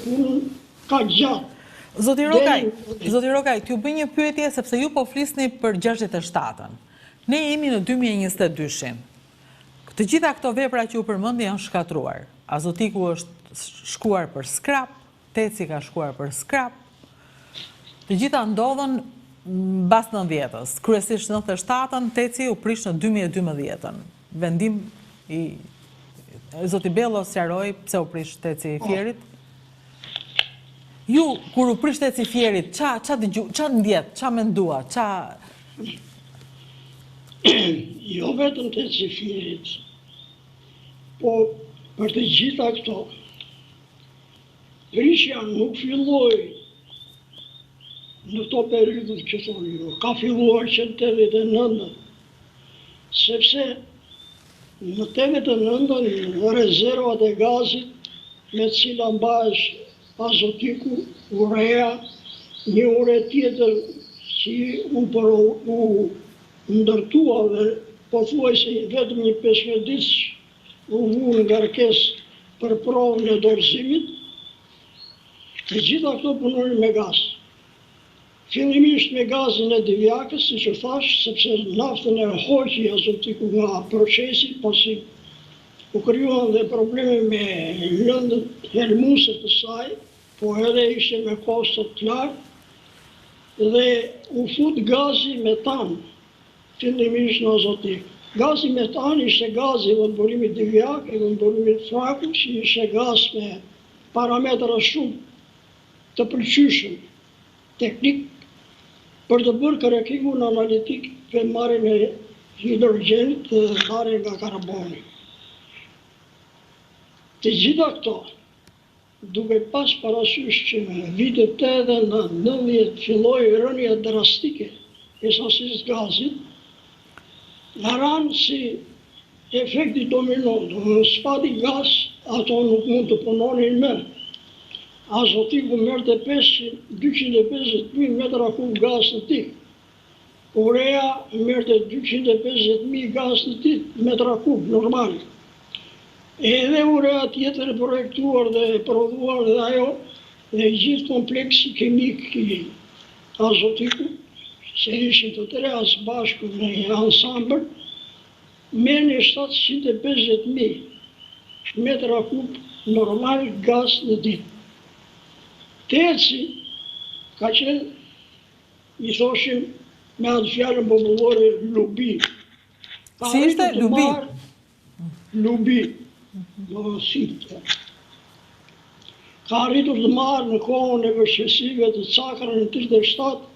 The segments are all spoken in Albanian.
punën ka gjatë. Zoti Rokaj, t'ju bëj një pyetje sepse ju po flisni për 67-ën. Ne jemi në 2022-shin. Të gjitha këto vepra që ju përmendi janë shkatruar. Azotiku është shkuar për skrap, Teci ka shkuar për skrap. Të gjitha ndodhen mbas 90-s. Kryesisht 97-ën, Teci u prish në 2012-ën. Vendim i Zoti Bello sqaroi pse u prish Teci i Fierit. Ju, kur u prish Teci i Fierit, qa ndjet, qa mendua, Jo vetëm Teci i Fierit, po për të gjitha këto, prishja nuk filloi në këto periudhët që thonë ju, ka filluar që në 89, sepse në 89 në rezervat e gazit me cila mbash azotiku, urea, një ure tjetër që u ndërtua dhe po thuaj se vetëm një 15 ditë u vu në ngarkesë për provën e dorëzimit, të gjitha këto punojnë me gaz. Fillimisht me gazin e Divjakës, si që thash, sepse naftën e hoqi azotiku nga procesi, pasi u krijuan dhe probleme me lëndën helmuse të saj, po edhe ishte me kostot të lartë, dhe u fut gazi metan, fillimisht në azotik. Gazi metan ishte gazi i vëndërimit Divjak, i vëndërimit Fraku, që ishte gaz me parametra shumë të pëlqyeshëm teknik për të bërë kërkekun analitik për marrjen e hidrogenit dhe ndarjen nga karboni. Të gjitha këto, duke pas parasysh që në vitet 80-90 filloi rënja drastike e sasisë gazit, nga ranë si efekti domino, në spati gaz, ato nuk mund të punonin më. Azotiku merte 250.000 metra kub gaz në ditë. Urea merte 250.000 gaz në ditë, metra kub, normal. Edhe urea tjetër e projektuar dhe prodhuar dhe ajo, dhe gjithë kompleksi kemik i azotiku, se ishin të tre as bashku në ansambër, merrni 750.000 metra kub normal gaz në ditë. Teci ka qenë, i thoshim me atë fjallën popullore, lubi. Si ishte lubi? Lubi. Ka arritur të marrë në kohën e vështirësive të cakrën në 37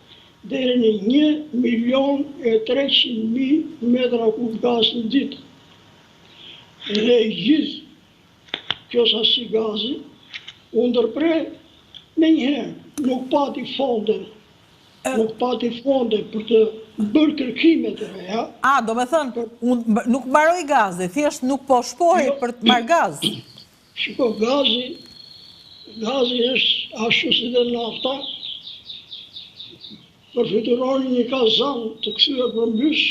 deri në 1.300.000 metra kub gaz në ditë. Dhe gjithë kjo sasi gazi u ndërprer me njëherë, nuk pati fonde për të bërë kërkimet e reja. Do me thënë, nuk mbaroj gazi, thjesht nuk po shpohi për të marrë gaz. Shiko, gazi është ashtu si dhe nafta, përfituron një kazan të kthyer përmbysh,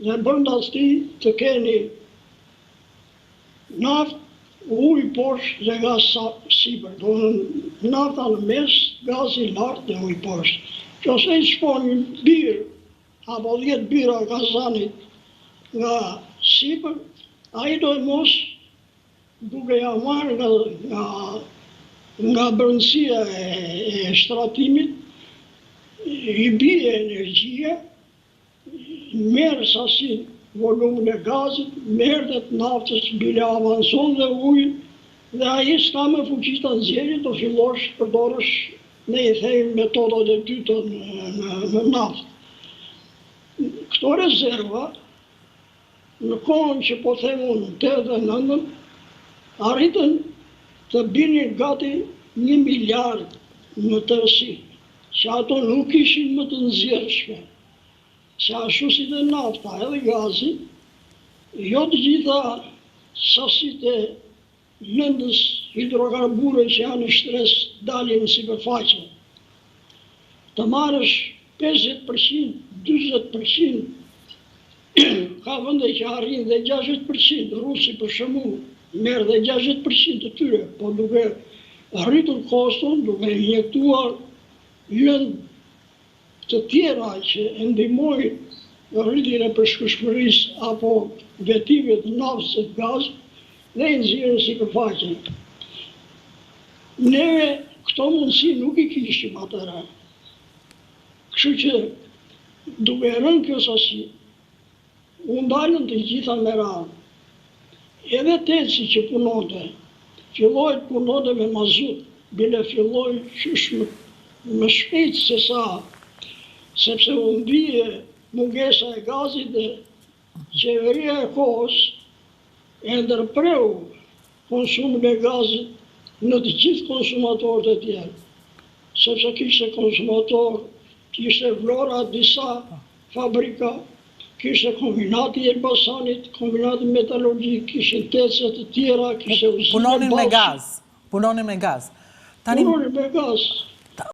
dhe brenda tij të keni naftë, ujë poshtë dhe gaz sipër. Nafta në mes, gazi lartë dhe ujë poshtë. Nëse i shpon një birë, apo 10 bira kazanit nga sipër, ai do mos, duke ja marrë nga brendësia e shtratimit, i bie energjia, merë sasi volumin e gazit, merret naftës, bile avanson dhe ujë, dhe ai s'ka më fuqi ta nxjerrë, do fillosh përdorësh ne i thejmë metodat e dyta në naftë. Këto rezerva, në kohën që po them unë, 89, arritën të binin gati 1 miliard në tërësi, që ato nuk ishin më të nxjerrshme. Se ashtu si dhe nafta edhe gazi, jo të gjitha sasit e lëndës hidrokarbure që janë në shtres dalin në sipërfaqe. Të marrësh 50%, 40%, ka vende që arrin dhe 60%, Rusi për shembull merr dhe 60% të tyre, po duke rritur koston duke injektuar lëndë të tjera që e ndihmojnë rritjen e përshkueshmërisë apo vetimet të naftës së gaz dhe i nxjerrën sipërfaqe. Ne këto mundësi nuk i kishim atëherë. Kështu që duke rënë kjo sasi, u ndalën të gjitha me radhë. Edhe teci që punonte, filloi të punonte me mazut, bile filloi qysh më shpejt se sa, sepse u ndije mungesa e gazit dhe qeveria e kohës e ndërpreu konsumin e gazit në të gjithë konsumatorët e tjerë. Sepse kishte konsumator, kishte Vlora disa fabrika, kishte kombinati i Elbasanit, kombinati metallurgjik, kishin tece të tjera, kishte Punonin me gaz. Punonin me gaz.